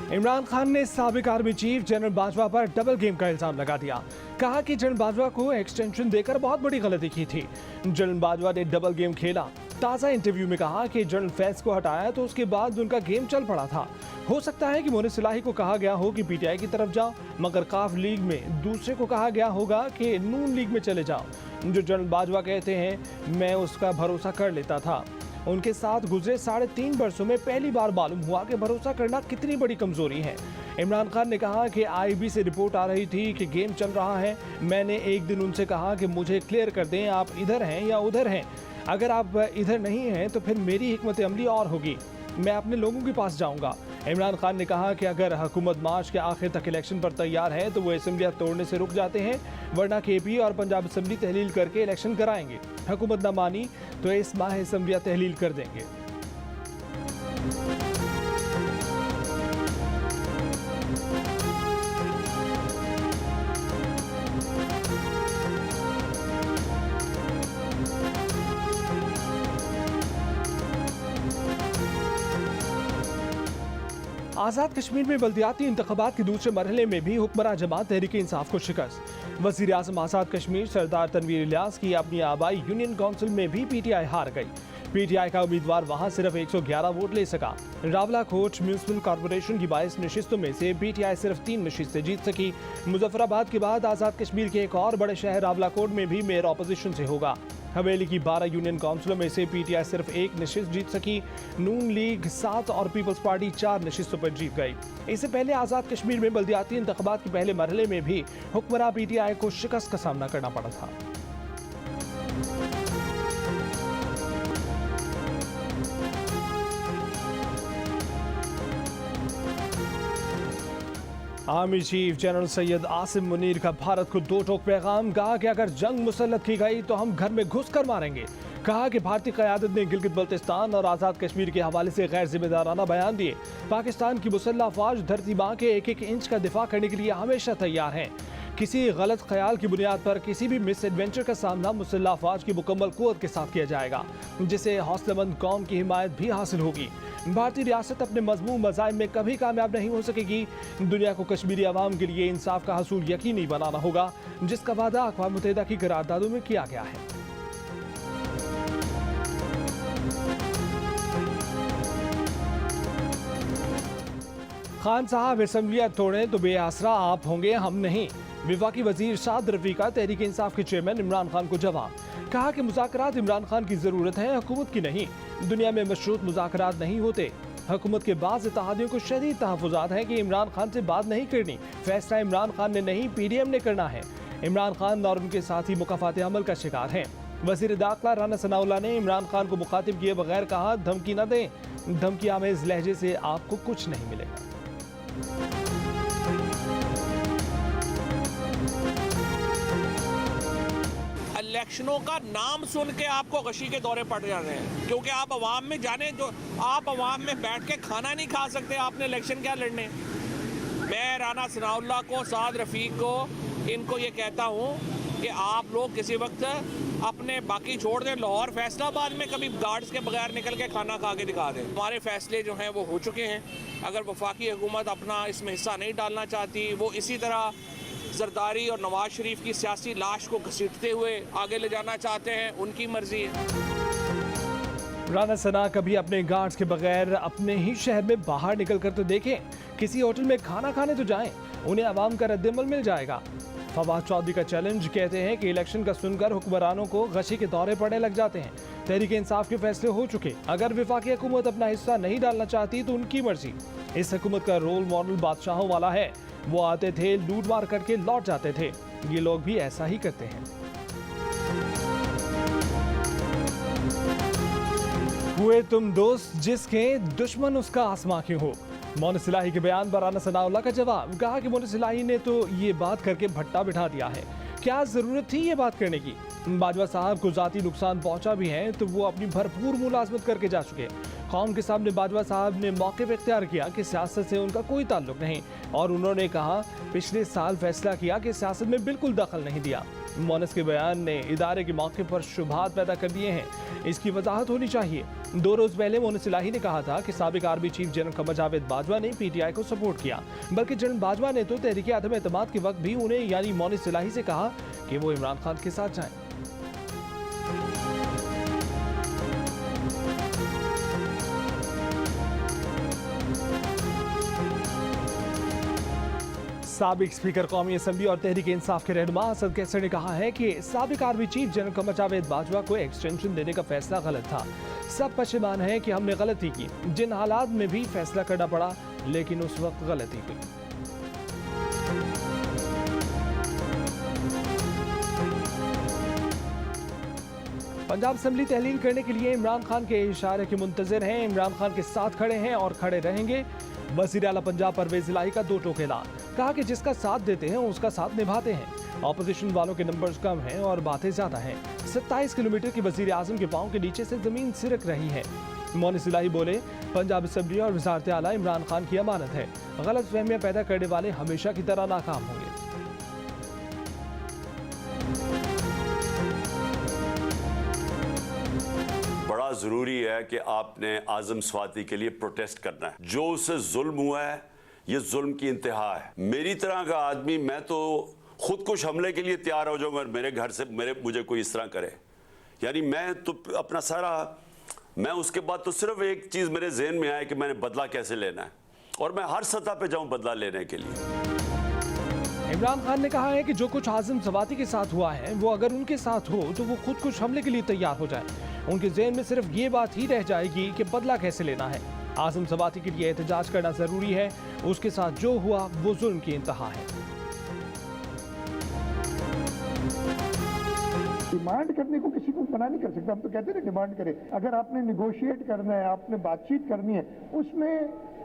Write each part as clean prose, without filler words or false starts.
इमरान खान ने साबिक army chief general Bajwa पर डबल गेम का इल्जाम लगा दिया। कहा कि जनरल बाजवा को एक्सटेंशन देकर बहुत बड़ी गलती की थी। जनरल बाजवा ने डबल गेम खेला। ताज़ा इंटरव्यू में कहा कि जनरल फैज को हटाया तो उसके बाद उनका गेम चल पड़ा था। हो सकता है कि मोहन सिलाही को कहा गया हो कि पीटीआई की तरफ जाओ, मगर काफ लीग में दूसरे को कहा गया होगा कि नून लीग में चले जाओ। जो जनरल बाजवा कहते हैं, मैं उसका भरोसा कर लेता था। उनके साथ गुजरे 3.5 वर्षों में पहली बार मालूम हुआ कि भरोसा करना कितनी बड़ी कमजोरी है। इमरान खान ने कहा कि आईबी से रिपोर्ट आ रही थी कि गेम चल रहा है। मैंने एक दिन उनसे कहा कि मुझे क्लियर कर दें, आप इधर हैं या उधर हैं। अगर आप इधर नहीं हैं तो फिर मेरी हिकमत अमली और होगी, मैं अपने लोगों के पास जाऊंगा। इमरान खान ने कहा कि अगर हुकूमत मार्च के आखिर तक इलेक्शन पर तैयार है तो वो असेंबलियां तोड़ने से रुक जाते हैं, वरना केपी और पंजाब असेंबली तहलील करके इलेक्शन कराएंगे। हुकूमत न मानी तो इस माह असेंबलियां तहलील कर देंगे। आज़ाद कश्मीर में बल्दियाती इंतखाबात के दूसरे मरहले में भी हुक्मरान जमात तहरीक-ए-इंसाफ को शिकस्त। वज़ीर आज़म आज़ाद कश्मीर सरदार तनवीर इलियास की अपनी आबाई यूनियन काउंसिल में भी पीटीआई हार गई। पीटीआई का उम्मीदवार वहां सिर्फ 111 वोट ले सका। रावलाकोट म्यूनिसिपल कॉर्पोरेशन की 22 नशिस्तों में से पीटीआई सिर्फ 3 नशिस्तें जीत सकी। मुजफ्फराबाद के बाद आज़ाद कश्मीर के एक और बड़े शहर रावलाकोट में भी मेयर अपोजिशन से होगा। हवेली की 12 यूनियन काउंसिलों में से पीटीआई सिर्फ 1 नशिस्त जीत सकी। नून लीग 7 और पीपल्स पार्टी 4 नशिस्तों पर जीत गई। इससे पहले आज़ाद कश्मीर में बल्दियाती इंतखाबात के पहले मरहले में भी हुक्मरान पीटीआई को शिकस्त का सामना करना पड़ा था। Army chief general Syed Asim Munir का भारत को 2 टोक पैगाम। कहा कि अगर जंग मुसल्लत की गई तो हम घर में घुस कर मारेंगे। कहा कि भारतीय क़यादत ने गिलगित बल्तिस्तान और आज़ाद कश्मीर के हवाले से गैर जिम्मेदाराना बयान दिए। पाकिस्तान की मुसल्लह अफवाज धरती माँ के एक एक इंच का दिफा करने के लिए हमेशा तैयार हैं। किसी गलत ख्याल की बुनियाद पर किसी भी मिस एडवेंचर का सामना मुसल्लह अफवाज की मुकम्मल कुव्वत के साथ किया जाएगा, जिसे हौसलेमंद कौम की हिमायत भी हासिल होगी। भारतीय रियासत अपने मजमूम मज़ाहिब में कभी कामयाब नहीं हो सकेगी। दुनिया को कश्मीरी अवाम के लिए इंसाफ का हसूल यकीनी बनाना होगा, जिसका वादा अक़वाम मुत्तहिदा की करारदादों में किया गया है। खान साहब असेंबलियां तोड़ें तो बेआसरा आप होंगे, हम नहीं। विफाकी वजीर साद रफीका तहरीक इंसाफ के चेयरमैन इमरान खान को जवाब। कहा कि मुज़ाकरात इमरान खान की ज़रूरत है, हुकूमत की नहीं। दुनिया में मशरूत मुज़ाकरात नहीं होते। हुकूमत के बाद इत्तेहादियों को शदीद तहफ़्फ़ुज़ात हैं कि इमरान खान से बात नहीं करनी। फैसला इमरान खान ने नहीं, PDM ने करना है। इमरान खान और उनके साथी मुकाफ़ात अमल का शिकार हैं। वज़ीर दाखिला राना सनाउल्लाह ने इमरान खान को मुखातिब किए बगैर कहा, धमकी न दें। धमकी आमेज़ लहजे से आपको कुछ नहीं मिलेगा। इलेक्शनों का नाम सुन के आपको गशी के दौरे पड़ जा रहे हैं, क्योंकि आप अवाम में जाने, जो आप अवाम में बैठ के खाना नहीं खा सकते, आपने इलेक्शन क्या लड़ने। मैं राना सनाउल्लाह को, साद रफ़ीक को, इनको ये कहता हूँ कि आप लोग किसी वक्त अपने बाकी छोड़ दें, लाहौर फैसलाबाद में कभी गार्ड्स के बगैर निकल के खाना खा के दिखा दें। हमारे फैसले जो हैं वो हो चुके हैं। अगर वफाकी हुकूमत अपना इसमें हिस्सा नहीं डालना चाहती, वो इसी तरह जरदारी और नवाज शरीफ की सियासी लाश को घसीटते हुए आगे ले जाना चाहते हैं, उनकी मर्जी है। राना सना कभी अपने गार्ड्स के बगैर अपने ही शहर में बाहर निकल कर तो देखें, किसी होटल में खाना खाने तो जाएं, उन्हें आवाम का रद्दमल मिल जाएगा। फवाद चौधरी का चैलेंज। कहते हैं कि इलेक्शन का सुनकर हुक्मरानों को गशी के दौरे पड़ने लग जाते हैं। तहरीक इंसाफ के फैसले हो चुके, अगर विफाकी हुकूमत अपना हिस्सा नहीं डालना चाहती तो उनकी मर्जी। इस हुकूमत का रोल मॉडल बादशाहों वाला है। वो आते थे, लूट मार करके लौट जाते थे। ये लोग भी ऐसा ही करते हैं। हुए तुम दोस्त जिसके दुश्मन उसका आसमां क्यों हो। मोहन सिलाही के बयान पर राना सनाउल्लाह का जवाब। कहा कि मोहन सिलाही ने तो ये बात करके भट्टा बिठा दिया है, क्या जरूरत थी ये बात करने की। बाजवा साहब को जाती नुकसान पहुंचा भी है तो वो अपनी भरपूर मुलाजमत करके जा चुके। कौम के सामने बाजवा साहब ने मौक़िफ़ इख्तियार किया कि सियासत से उनका कोई ताल्लुक नहीं, और उन्होंने कहा पिछले साल फैसला किया कि सियासत में बिल्कुल दखल नहीं दिया। मोनिस के बयान ने इदारे के मौके पर शुबहात पैदा कर दिए हैं, इसकी वजाहत होनी चाहिए। 2 रोज पहले मोनिस इलाही ने कहा था कि साबिक army chief general Qamar Javed Bajwa ने PTI को सपोर्ट किया, बल्कि जनरल बाजवा ने तो तहरीक अदम एतमाद के वक्त भी उन्हें यानी मोनिस इलाही से कहा कि वो इमरान खान के साथ जाएं। साबिक स्पीकर कौमी असम्बली और तहरीक इंसाफ के रहनुमा असद कैसर ने कहा है कि साबिक army chief general Qamar Javed Bajwa को एक्सटेंशन देने का फैसला गलत था। सब पशेमान है कि हमने गलती की, जिन हालात में भी फैसला करना पड़ा, लेकिन उस वक्त गलती हुई। पंजाब असम्बली तहलील करने के लिए इमरान खान के इशारे के मुंतजर हैं, इमरान खान के साथ खड़े हैं और खड़े रहेंगे। वज़ीर आला पंजाब परवेज इलाही का 2 टोक ऐलान, कहा कि जिसका साथ देते हैं उसका साथ निभाते हैं। ऑपोजिशन वालों के नंबर्स कम हैं और बातें ज्यादा हैं। 27 किलोमीटर की वज़ीर आज़म के पांव के नीचे से जमीन सिरक रही है। मोनिस इलाही बोले, पंजाब असम्बली और वज़ारत आला इमरान खान की अमानत है, गलत फहमियां पैदा करने वाले हमेशा की तरह नाकाम होंगे। बड़ा ज़रूरी है कि आपने आज़म स्वाति के लिए प्रोटेस्ट करना है। जो उससे जुल्म हुआ है, ये जुल्म की इंतहा है। मेरी तरह का आदमी, मैं तो खुदकुश हमले के लिए तैयार हो जाऊंगा मेरे घर से मुझे कोई इस तरह करे। यानी मैं तो अपना सारा, मैं उसके बाद तो सिर्फ एक चीज़ मेरे जहन में आए कि मैंने बदला कैसे लेना है, और मैं हर सतह पे जाऊं बदला लेने के लिए। इमरान खान ने कहा है कि जो कुछ आज़म सवाती के साथ हुआ है, वो अगर उनके साथ हो तो वो खुद कुछ हमले के लिए तैयार हो जाए। उनके ज़हन में सिर्फ ये बात ही रह जाएगी कि बदला कैसे लेना है। आज़म सवाती के लिए एहतजाज करना ज़रूरी है, उसके साथ जो हुआ वो जुल्म की इंतहा है। डिमांड करने को किसी को मना नहीं कर सकता। हम तो कहते हैं डिमांड करें। अगर आपने निगोशिएट करना है, आपने बातचीत करनी है, उसमें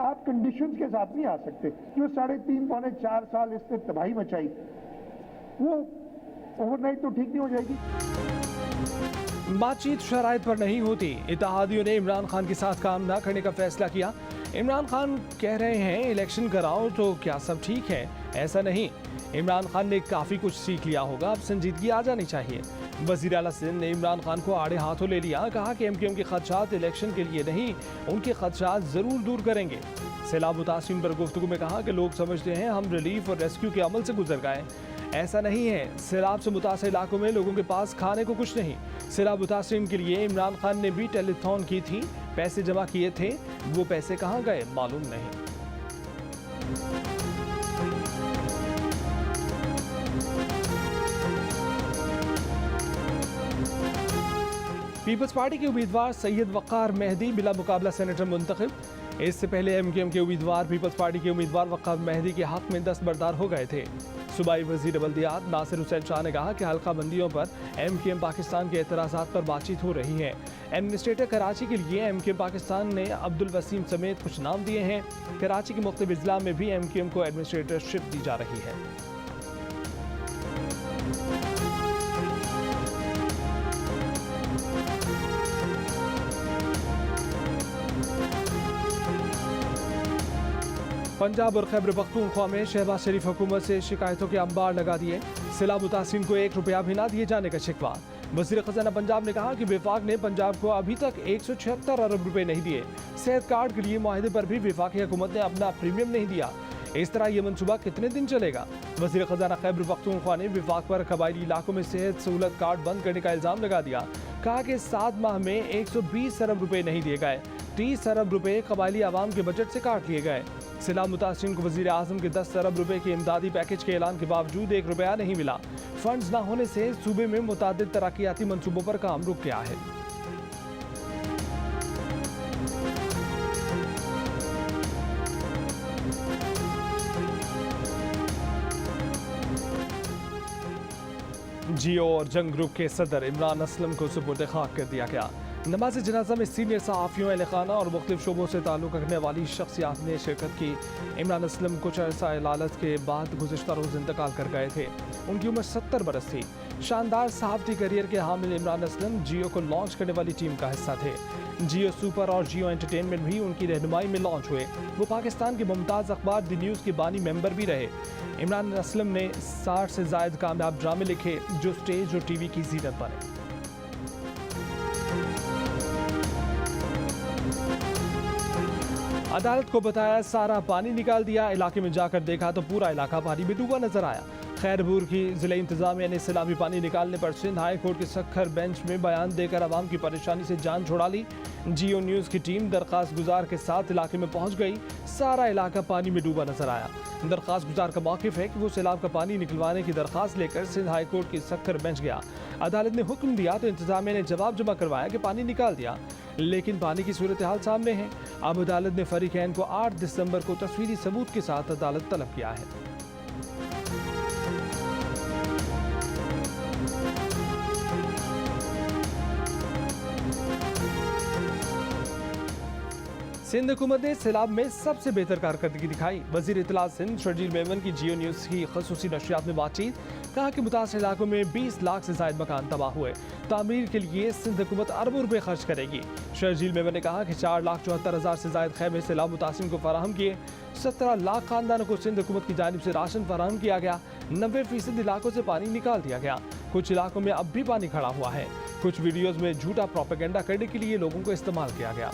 आप कंडीशंस के साथ नहीं आ सकते। जो 3.5 पौने 4 साल इसने तबाही मचाई, वो ओवरनाइट तो ठीक नहीं हो जाएगी। बातचीत शराइत पर नहीं होती, इत्तेहादियों ने इमरान खान के साथ काम न करने का फैसला किया। इमरान खान कह रहे हैं इलेक्शन कराओ तो क्या सब ठीक है? ऐसा नहीं। इमरान खान ने काफ़ी कुछ सीख लिया होगा, अब संजीदगी आ जानी चाहिए। वज़ीर आला सिंध ने इमरान खान को आड़े हाथों ले लिया, कहा कि MQM के खदशात इलेक्शन के लिए नहीं, उनके खदशात ज़रूर दूर करेंगे। सैलाब मुतासिरीन पर गुफ्तगू में कहा कि लोग समझते हैं हम रिलीफ और रेस्क्यू के अमल से गुजर गए, ऐसा नहीं है। सैलाब से मुतासर इलाकों में लोगों के पास खाने को कुछ नहीं। सैलाब मुतासिरीन के लिए इमरान खान ने भी टेलीथॉन की थी, पैसे जमा किए थे, वो पैसे कहाँ गए मालूम नहीं। पीपल्स पार्टी के उम्मीदवार सैयद वक़ार मेहदी बिला मुकाबला सेनेटर मुंतखब। इससे पहले MQM के उम्मीदवार पीपल्स पार्टी के उम्मीदवार वक़ार मेहदी के हक में दस्तबरदार हो गए थे। सूबाई वज़ीर बल्दियात नासिर हुसैन शाह ने कहा कि हल्का बंदियों पर MQM पाकिस्तान के एतराज़ात पर बातचीत हो रही है। एडमिनिस्ट्रेटर कराची के लिए MQM पाकिस्तान ने अब्दुल वसीम समेत कुछ नाम दिए हैं। कराची के मुख्तलिफ अजला में भी MQM को एडमिनिस्ट्रेटरशिप दी जा रही है। पंजाब और खैबर पख्तूनख्वा में शहबाज शरीफ हुकूमत से शिकायतों के अंबार लगा दिए। सैलाब मुतासिरीन को 1 रुपया भी ना दिए जाने का शिकवा। वज़ीर ख़ज़ाना पंजाब ने कहा कि विफाक ने पंजाब को अभी तक 176 अरब रुपए नहीं दिए। सेहत कार्ड के लिए मुआहदे पर भी वफाकी हुकूमत ने अपना प्रीमियम नहीं दिया। इस तरह ये मनसूबा कितने दिन चलेगा? वज़ीर ख़ज़ाना खैबर पख्तूनख्वा ने विफाक पर कबायली इलाकों में सेहत सहूलत कार्ड बंद करने का इल्ज़ाम लगा दिया। कहा कि 7 माह में 120 अरब रुपए नहीं दिए गए, 30 अरब रुपए कबायली आवाम के बजट से काट लिए गए। सैलाब मुतासिरीन को वज़ीर आज़म के 10 अरब रुपए के इमदादी पैकेज के ऐलान के बावजूद 1 रुपया नहीं मिला। फंड्स न होने से सूबे में मुतादिद तरक्याती मंसूबों पर काम रुक गया है। जियो और जंग ग्रुप के सदर इमरान असलम को सुपुर्द खाक कर दिया गया। नमाज जनाजा में सीनियर सहाफ़ियों, अहले खाना और मुख्तलिफ शोबों से ताल्लुक़ रखने वाली शख्सियात ने शिरकत की। इमरान असलम कुछ अरसा इलालत के बाद गुज़िश्ता रोज़ इंतकाल कर गए थे। उनकी उम्र 70 बरस थी। शानदार सहाफ़ती करियर के हामिल इमरान असलम जियो को लॉन्च करने वाली टीम का हिस्सा थे। जियो सुपर और जियो एंटरटेनमेंट भी उनकी रहनुमाई में लॉन्च हुए। वो पाकिस्तान के मुमताज़ अखबार द न्यूज़ के बानी मेंबर भी रहे। इमरान असलम ने 60 से ज़ायद कामयाब ड्रामे लिखे जो स्टेज और टीवी की जीनत बने। अदालत को बताया सारा पानी निकाल दिया। इलाके में जाकर देखा तो पूरा इलाका पानी में डूबा नजर आया। खैरपुर की जिला इंतजामिया ने सैलाबी पानी निकालने पर सिंध हाई कोर्ट के सखर बेंच में बयान देकर आवाम की परेशानी से जान छुड़ा ली। जियो न्यूज़ की टीम दरखास्त गुजार के साथ इलाके में पहुंच गई। सारा इलाका पानी में डूबा नजर आया। दरखास्त गुजार का मौक़िफ़ है कि वो सैलाब का पानी निकलवाने की दरखास्त लेकर सिंध हाई कोर्ट की सखर बेंच गया। अदालत ने हुक्म दिया तो इंतजामिया ने जवाब जमा करवाया कि पानी निकाल दिया, लेकिन पानी की सूरत हाल सामने है। अब अदालत ने फरीकैन को 8 दिसंबर को तस्वीरी सबूत के साथ अदालत तलब किया है। सिंध हुकूमत ने सैलाब में सबसे बेहतर कारकर्दगी दिखाई। वजीर इत्तलात सिंध शर्जील मेमन की जियो न्यूज़ की खसूसी नशरियात में बातचीत, कहा कि मुतासर इलाकों में 20 लाख से ज़ायद मकान तबाह हुए। तामीर के लिए सिंध हुकूमत अरबों रुपए खर्च करेगी। शर्जील मेमन ने कहा कि 4,74,000 से ज़ायद खैमे सैलाब मुतासिन को फराहम किए। 17 लाख खानदानों को सिंध हुकूमत की जानिब से राशन फराहम किया गया। 90% इलाकों से पानी निकाल दिया गया। कुछ इलाकों में अब भी पानी खड़ा हुआ है। कुछ वीडियोज़ में झूठा प्रोपेगेंडा करने के लिए लोगों को इस्तेमाल किया गया।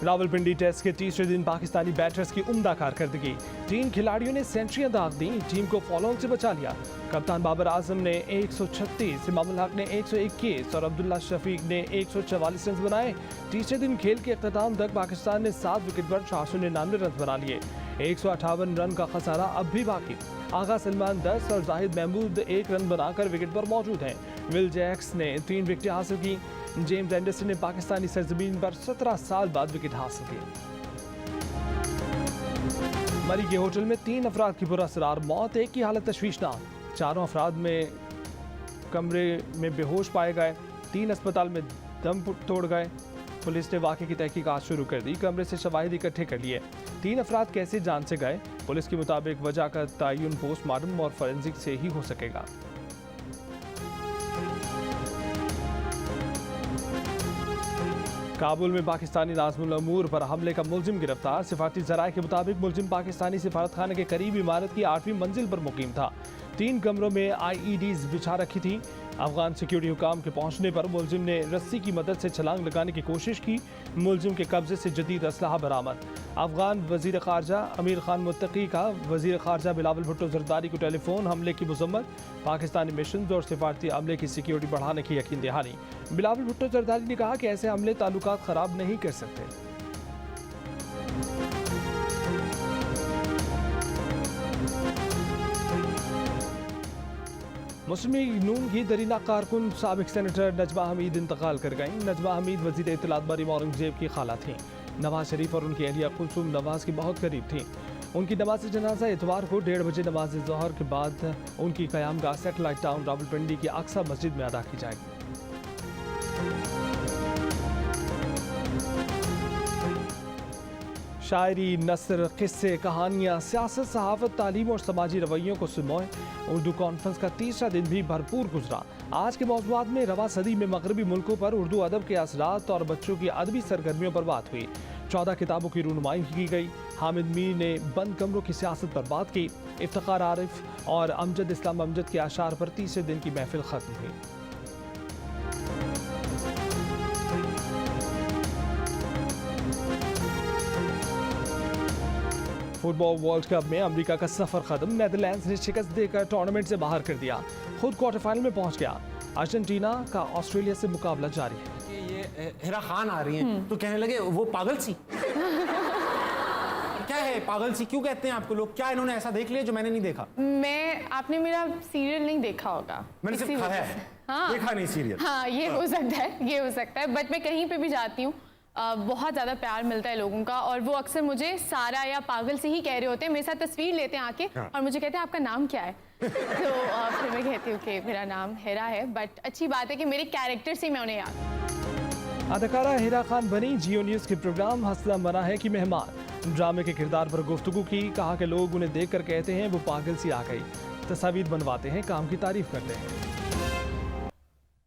रावलपिंडी टेस्ट के तीसरे दिन पाकिस्तानी बैटर्स की उम्दा कारकर्दगी। 3 खिलाड़ियों ने सेंचुरियां दाग दी, टीम को फॉलोऑन से बचा लिया। कप्तान बाबर आजम ने 136, इमामुल हक ने 121 और अब्दुल्ला शफीक ने 144 रन बनाए। तीसरे दिन खेल के अख्ताम तक पाकिस्तान ने 7 विकेट पर 499 रन बना लिए। 158 रन का खसारा अब भी बाकी। आगा सलमान 10 और जाहिद महमूद 1 रन बनाकर विकेट पर मौजूद हैं। विल जैक्स ने 3 विकेटें हासिल की। जेम्स एंडरसन ने पाकिस्तानी सरजमीन पर 17 साल बाद विकेट हासिल की। मरी के होटल में 3 अफराद की पुरअसरार मौत, एक की हालत तशवीशनाक। 4 अफराद में कमरे में बेहोश पाए गए। 3 अस्पताल में दम तोड़ गए। पुलिस ने वाक़े की तहकीकात शुरू कर दी। कमरे से शवाहिद इकट्ठे कर लिए। 3 अफराद कैसे जान से गए, पुलिस के मुताबिक वजह का तयन पोस्टमार्टम और फॉरेंसिक से ही हो सकेगा। काबुल में पाकिस्तानी नाज़िमुल अमूर पर हमले का मुलजिम गिरफ्तार। सिफारती ज़राए के मुताबिक मुलजिम पाकिस्तानी सिफारत खाने के करीब इमारत की 8वीं मंजिल पर मुकीम था। 3 कमरों में IEDs बिछा रखी थी। अफगान सिक्योरिटी हुकाम के पहुंचने पर मुलजिम ने रस्सी की मदद से छलांग लगाने की कोशिश की। मुलजिम के कब्जे से जदीद असलहा बरामद। अफगान वजीर खारजा अमीर खान मुत्तकी का वजीर खारजा बिलावल भुट्टो जरदारी को टेलीफोन हमले की मजम्मत। पाकिस्तानी मिशन और सिफारती अमले की सिक्योरिटी बढ़ाने की यकीन दहानी। बिलावल भुट्टो जरदारी ने कहा कि ऐसे हमले ताल्लुकात खराब नहीं कर सकते। मुस्लिम लीग नून की दरीना कारकुन साबिक सेनेटर नजमा हमीद इंतकाल कर गईं। नजमा हमीद वजीर इत्तलात मरीम औरंगजेब की खाला थीं। नवाज शरीफ और उनकी अहलिया कुलसुम नवाज की बहुत करीब थीं। उनकी नमाज जनाजा इतवार को 1:30 बजे नमाज ज़ोहर के बाद उनकी क़यामगाह सेटेलाइट टाउन रावलपिंडी की अक्सा मस्जिद में अदा की जाएगी। शायरी, नस्र, किस्से, कहानियाँ, सियासत, सहाफ़त, तालीम और समाजी रवैयों को सुमोए। उर्दू कॉन्फ्रेंस का तीसरा दिन भी भरपूर गुजरा। आज के मौज़ूआत में रवा सदी में मगरबी मुल्कों पर उर्दू अदब के असरात और बच्चों की अदबी सरगर्मियों पर बात हुई। 14 किताबों की रूनुमाई की गई। हामिद मीर ने बंद कमरों की सियासत पर बात की। इफ्तिखार आरिफ और अमजद इस्लाम अमजद के आशार पर तीसरे दिन की महफिल ख़त्म हुई। फुटबॉल वर्ल्ड कप में अमेरिका का सफर खत्म। नेदरलैंड्स ने शिकस्त देकर टूर्नामेंट से बाहर कर दिया। खुद क्वार्टर फाइनल में पहुंच गया। अर्जेंटीना का ऑस्ट्रेलिया से मुकाबला जारी है। ये हिरा खान आ रही हैं तो कहने लगे वो पागल सी। क्या है पागल सी, क्यों कहते हैं आपको लोग? क्या इन्होंने ऐसा देख लिया जो मैंने नहीं देखा? आपने मेरा सीरियल नहीं देखा होगा। मैंने सिर्फ खाया है, हाँ, देखा नहीं सीरियल। हाँ, ये हो सकता है, ये हो सकता है। बट मैं कहीं पे भी जाती हूँ बहुत ज़्यादा प्यार मिलता है लोगों का, और वो अक्सर मुझे सारा या पागल से ही कह रहे होते हैं। मेरे साथ तस्वीर लेते हैं आके और मुझे कहते हैं आपका नाम क्या है? तो फिर मैं कहती हूँ कि मेरा नाम हिरा है। बट अच्छी बात है कि मेरे कैरेक्टर से मैं उन्हें याद। अदाकारा हिरा खान बनी जियो न्यूज़ के प्रोग्राम हंसना मना है की मेहमान। ड्रामे के किरदार पर गुफ्तगू की। कहा कि लोग उन्हें देख कर कहते हैं वो पागल सी आ गई। तस्वीर बनवाते हैं, काम की तारीफ करते हैं।